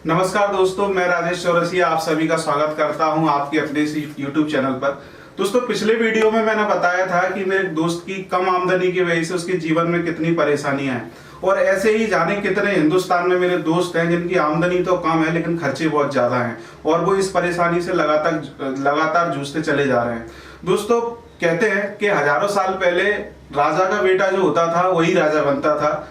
नमस्कार दोस्तों, मैं राजेश चौरसिया आप सभी का स्वागत करता हूं आपके अपने इस YouTube चैनल पर। दोस्तों, पिछले वीडियो में मैंने बताया था कि मेरे दोस्त की कम आमदनी की वजह से उसके जीवन में कितनी परेशानियां हैं और ऐसे ही जाने कितने हिंदुस्तान में मेरे दोस्त हैं जिनकी आमदनी तो कम है लेकिन खर्चे बहुत ज्यादा हैं और वो इस परेशानी से लगातार जूझते चले जा रहे हैं। दोस्तों, कहते हैं कि हजारों साल पहले राजा का बेटा जो होता था वही राजा बनता था,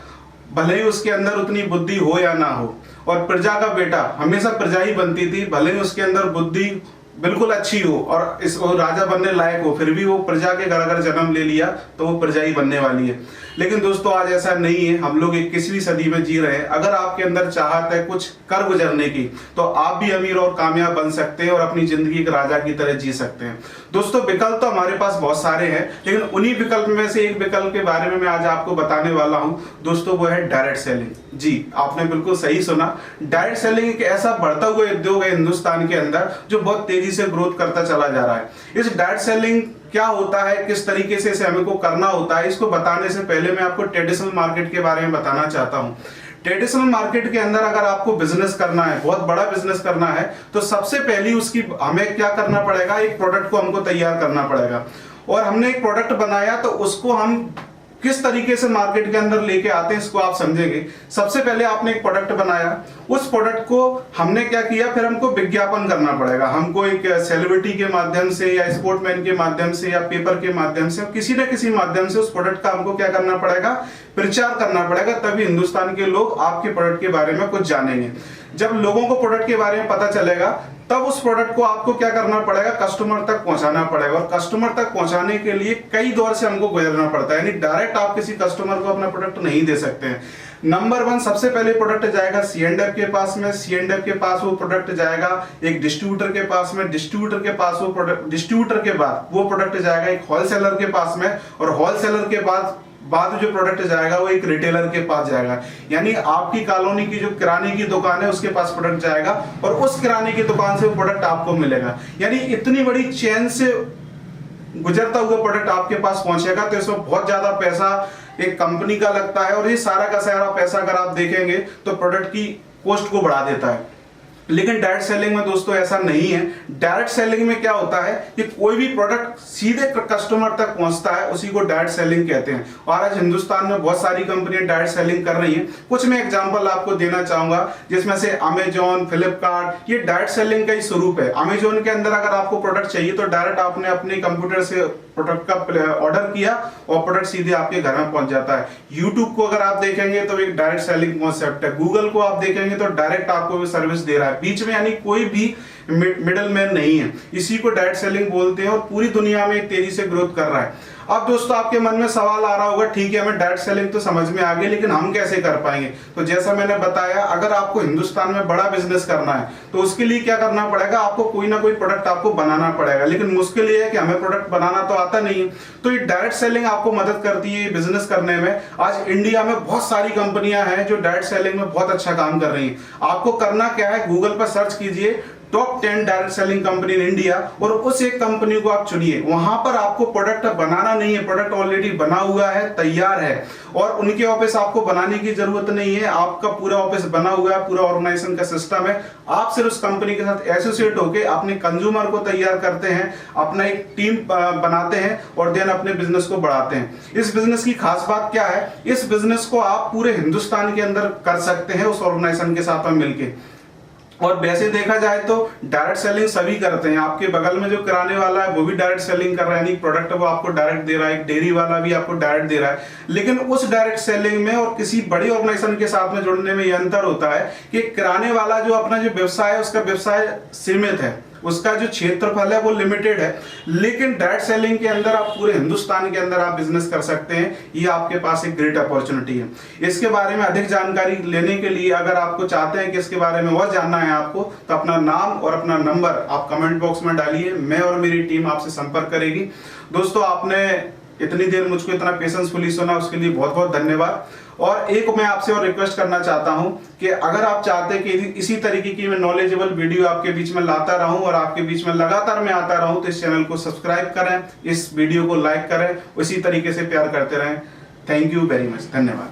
भले ही उसके अंदर उतनी बुद्धि हो या ना हो। और प्रजा का बेटा हमेशा प्रजा ही बनती थी, भले ही उसके अंदर बुद्धि बिल्कुल अच्छी हो और राजा बनने लायक हो, फिर भी वो प्रजा के घर अगर जन्म ले लिया तो वो प्रजा ही बनने वाली है। लेकिन दोस्तों, आज ऐसा नहीं है। हम लोग 21वीं सदी में जी रहे हैं। अगर आपके अंदर चाहत है कुछ कर गुजरने की तो आप भी अमीर और कामयाब बन सकते हैं और अपनी जिंदगी एक राजा की तरह जी सकते हैं। दोस्तों, विकल्प तो हमारे पास बहुत सारे हैं, लेकिन उन्हीं विकल्प में से एक विकल्प के बारे में मैं आज आपको बताने वाला हूं। दोस्तों, वो है डायरेक्ट सेलिंग। जी, आपने बिल्कुल सही सुना। डायरेक्ट सेलिंग एक ऐसा बढ़ता हुआ उद्योग है हिंदुस्तान के अंदर जो बहुत तेजी से ग्रोथ करता चला जा रहा है। इस डायरेक्ट सेलिंग क्या होता है, किस तरीके से इसे हमें को करना होता है, इसको बताने से पहले मैं आपको ट्रेडिशनल मार्केट के बारे में बताना चाहता हूं। ट्रेडिशनल मार्केट के अंदर अगर आपको बिजनेस करना है, बहुत बड़ा बिजनेस करना है, तो सबसे पहली उसकी हमें क्या करना पड़ेगा, एक प्रोडक्ट को हमको तैयार करना पड़ेगा। और हमने एक प्रोडक्ट बनाया तो उसको हम किस तरीके से मार्केट के अंदर लेके आते हैं इसको आप समझेंगे। सबसे पहले आपने एक प्रोडक्ट बनाया, उस प्रोडक्ट को हमने क्या किया, फिर हमको विज्ञापन करना पड़ेगा। हमको एक सेलिब्रिटी के माध्यम से या स्पोर्टमैन के माध्यम से या पेपर के माध्यम से किसी न किसी माध्यम से उस प्रोडक्ट का हमको क्या करना पड़ेगा, प्रचार करना पड़ेगा। तभी हिंदुस्तान के लोग आपके प्रोडक्ट के बारे में कुछ जानेंगे। जब लोगों को प्रोडक्ट के बारे में पता चलेगा तब उस प्रोडक्ट को आपको क्या करना पड़ेगा, कस्टमर तक पहुंचाना पड़ेगा। और कस्टमर तक पहुंचाने के लिए कई दौर से हमको गुजरना पड़ता है, यानी डायरेक्ट आप किसी कस्टमर को अपना प्रोडक्ट नहीं दे सकते हैं। नंबर 1, सबसे पहले प्रोडक्ट जाएगा C&F के पास में, C&F के पास वो प्रोडक्ट जाएगा एक डिस्ट्रीब्यूटर के पास में, डिस्ट्रीब्यूटर के पास वो प्रोडक्ट, डिस्ट्रीब्यूटर के बाद वो प्रोडक्ट जाएगा एक होलसेलर के पास में, और होलसेलर के बाद जो प्रोडक्ट जाएगा वो एक रिटेलर के पास जाएगा। यानी आपकी कॉलोनी की जो किराने की दुकान है उसके पास प्रोडक्ट जाएगा और उस किराने की दुकान से वो प्रोडक्ट आपको मिलेगा। यानी इतनी बड़ी चेन से गुजरता हुआ प्रोडक्ट आपके पास पहुंचेगा। तो इसमें बहुत ज्यादा पैसा एक कंपनी का लगता है और ये सारा का सारा पैसा अगर आप देखेंगे तो प्रोडक्ट की कॉस्ट को बढ़ा देता है। लेकिन डायरेक्ट सेलिंग में दोस्तों ऐसा नहीं है। डायरेक्ट सेलिंग में क्या होता है कि कोई भी प्रोडक्ट सीधे कस्टमर तक पहुंचता है, उसी को डायरेक्ट सेलिंग कहते हैं। और आज हिंदुस्तान में बहुत सारी कंपनियां डायरेक्ट सेलिंग कर रही हैं। कुछ मैं एग्जांपल आपको देना चाहूंगा, जिसमें से अमेजॉन, फ्लिपकार्ट, ये डायरेक्ट सेलिंग का ही स्वरूप है। अमेजॉन के अंदर अगर आपको प्रोडक्ट चाहिए तो डायरेक्ट आपने अपने कंप्यूटर से प्रोडक्ट का ऑर्डर किया और प्रोडक्ट सीधे आपके घर में पहुंच जाता है। यूट्यूब को अगर आप देखेंगे तो एक डायरेक्ट सेलिंग कॉन्सेप्ट है। गूगल को आप देखेंगे तो डायरेक्ट आपको सर्विस दे रहा है, बीच में यानी कोई भी मिडल मैन नहीं है। इसी को डायरेक्ट सेलिंग बोलते हैं और पूरी दुनिया में तेजी से ग्रोथ कर रहा है। अब दोस्तों, आपके मन में सवाल आ रहा होगा, ठीक है हमें डायरेक्ट सेलिंग तो समझ में आ गई, लेकिन हम कैसे कर पाएंगे? तो जैसा मैंने बताया, अगर आपको हिंदुस्तान में बड़ा बिजनेस करना है तो उसके लिए क्या करना पड़ेगा, आपको कोई ना कोई प्रोडक्ट आपको बनाना पड़ेगा। लेकिन मुश्किल ये है कि हमें प्रोडक्ट बनाना तो आता नहीं है। तो ये डायरेक्ट सेलिंग आपको मदद करती है बिजनेस करने में। आज इंडिया में बहुत सारी कंपनियां हैं जो डायरेक्ट सेलिंग में बहुत अच्छा काम कर रही हैं। आपको करना क्या है, गूगल पर सर्च कीजिए top 10 direct selling company in India और उस एक कंपनी को आप चुनिए। वहां पर आपको प्रोडक्ट बनाना नहीं है, प्रोडक्ट ऑलरेडी बना हुआ है, तैयार है और उनके ऑफिस आपको बनाने की जरूरत नहीं है। आपका पूरा ऑफिस बना हुआ है, पूरा ऑर्गेनाइजेशन का सिस्टम है। आप सिर्फ उस कंपनी के साथ एसोसिएट होकर अपने कंज्यूमर को तैयार करते हैं, अपना एक टीम बनाते हैं और देन अपने बिजनेस को बढ़ाते हैं। इस बिजनेस की खास बात क्या है, इस बिजनेस को आप पूरे हिंदुस्तान के अंदर कर सकते हैं उस ऑर्गेनाइजेशन के साथ में मिलकर। और वैसे देखा जाए तो डायरेक्ट सेलिंग सभी करते हैं। आपके बगल में जो किराने वाला है वो भी डायरेक्ट सेलिंग कर रहा है, यानी प्रोडक्ट वो आपको डायरेक्ट दे रहा है। एक डेयरी वाला भी आपको डायरेक्ट दे रहा है। लेकिन उस डायरेक्ट सेलिंग में और किसी बड़ी ऑर्गेनाइजेशन के साथ में जुड़ने में यह अंतर होता है कि किराने वाला जो अपना जो व्यवसाय है उसका व्यवसाय सीमित है, उसका जो क्षेत्रफल है वो लिमिटेड है। लेकिन डायरेक्ट सेलिंग के अंदर आप पूरे हिंदुस्तान के अंदर आप बिजनेस कर सकते हैं। ये आपके पास एक ग्रेट अपॉर्चुनिटी है। इसके बारे में अधिक जानकारी लेने के लिए अगर आपको चाहते हैं कि इसके बारे में और जानना है आपको, तो अपना नाम और अपना नंबर आप कमेंट बॉक्स में डालिए, मैं और मेरी टीम आपसे संपर्क करेगी। दोस्तों, आपने इतनी देर मुझको इतना पेशेंसफुली सुना, उसके लिए बहुत बहुत धन्यवाद। और एक मैं आपसे और रिक्वेस्ट करना चाहता हूं कि अगर आप चाहते हैं कि इसी तरीके की मैं नॉलेजेबल वीडियो आपके बीच में लाता रहूं और आपके बीच में लगातार मैं आता रहूं, तो इस चैनल को सब्सक्राइब करें, इस वीडियो को लाइक करें, उसी तरीके से प्यार करते रहें। थैंक यू वेरी मच, धन्यवाद।